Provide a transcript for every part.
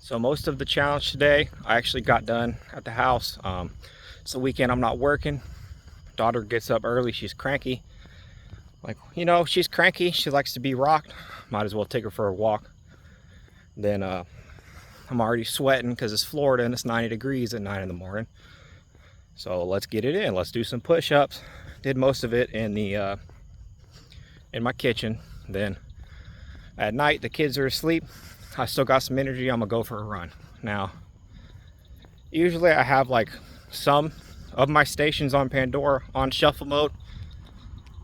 So most of the challenge today, I actually got done at the house. It's the weekend, I'm not working. Daughter gets up early, she's cranky. She's cranky, she likes to be rocked. Might as well take her for a walk. Then I'm already sweating because it's Florida and it's 90 degrees at 9 in the morning. So let's get it in, let's do some push-ups. Did most of it in my kitchen. Then at night, the kids are asleep. I still got some energy, I'm gonna go for a run. Now, usually I have like some of my stations on Pandora on shuffle mode,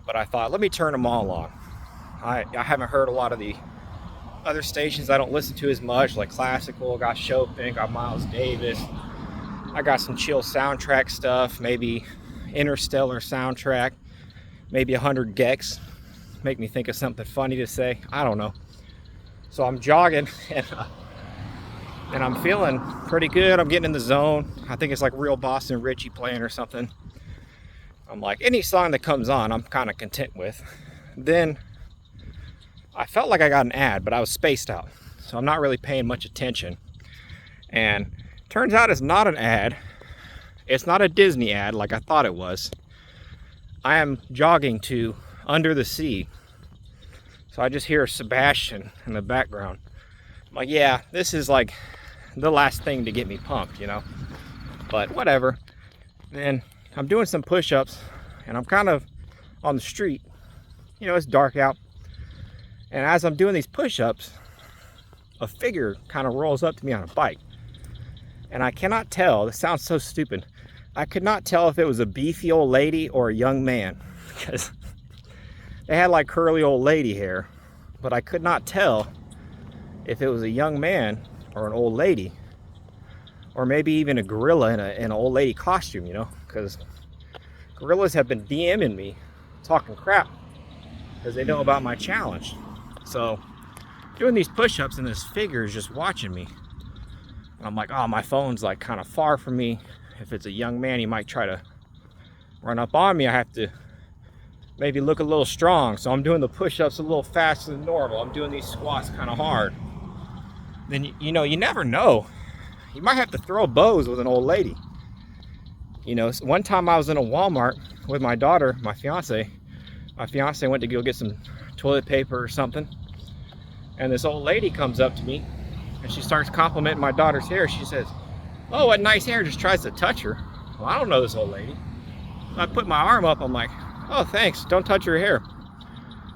but I thought, let me turn them all on. I haven't heard a lot of the other stations I don't listen to as much, like classical, got Chopin, got Miles Davis. I got some chill soundtrack stuff, maybe Interstellar soundtrack, maybe 100 gex. Make me think of something funny to say, I don't know. So I'm jogging and I'm feeling pretty good. I'm getting in the zone. I think it's like Real Boston Richie playing or something. I'm like, any song that comes on, I'm kind of content with. Then I felt like I got an ad, but I was spaced out. So I'm not really paying much attention. And turns out it's not an ad. It's not a Disney ad like I thought it was. I am jogging to Under the Sea. So I just hear Sebastian in the background. I'm like, yeah, this is like the last thing to get me pumped, but whatever. Then I'm doing some push-ups and I'm kind of on the street. It's dark out. And as I'm doing these push-ups, a figure kind of rolls up to me on a bike. And I cannot tell, this sounds so stupid, I could not tell if it was a beefy old lady or a young man, because they had like curly old lady hair, but I could not tell if it was a young man or an old lady, or maybe even a gorilla in an old lady costume, because gorillas have been DMing me talking crap because they know about my challenge. So doing these push-ups and this figure is just watching me. And I'm like, oh, my phone's like kind of far from me. If it's a young man, he might try to run up on me. I have to maybe look a little strong. So I'm doing the push-ups a little faster than normal. I'm doing these squats kind of hard. Then, you never know. You might have to throw bows with an old lady. One time I was in a Walmart with my daughter, my fiance. My fiance went to go get some toilet paper or something. And this old lady comes up to me and she starts complimenting my daughter's hair. She says, oh, what nice hair, just tries to touch her. Well, I don't know this old lady. So I put my arm up, I'm like, oh, thanks, don't touch her hair.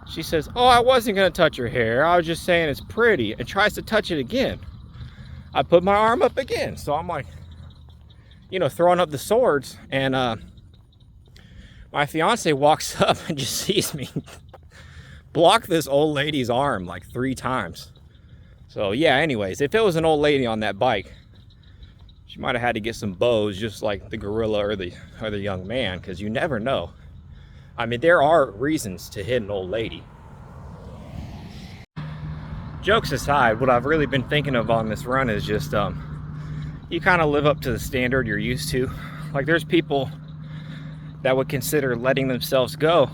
She says, oh, I wasn't gonna touch her hair, I was just saying it's pretty, and tries to touch it again. I put my arm up again. So I'm like, throwing up the swords, and my fiance walks up and just sees me block this old lady's arm like 3 times. So yeah, anyways, if it was an old lady on that bike, she might have had to get some bows just like the gorilla or the young man, because you never know. I mean, there are reasons to hit an old lady. Jokes aside, what I've really been thinking of on this run is just you kind of live up to the standard you're used to. Like, there's people that would consider letting themselves go,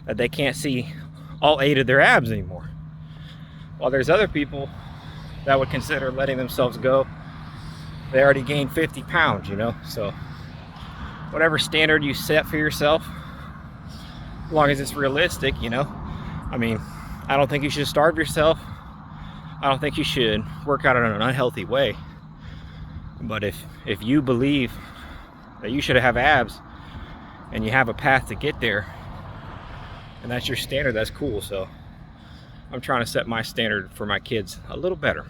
that they can't see all 8 of their abs anymore. While there's other people that would consider letting themselves go, they already gained 50 pounds, So whatever standard you set for yourself, as long as it's realistic, I mean, I don't think you should starve yourself. I don't think you should work out in an unhealthy way. But if you believe that you should have abs and you have a path to get there, and that's your standard, that's cool. So I'm trying to set my standard for my kids a little better.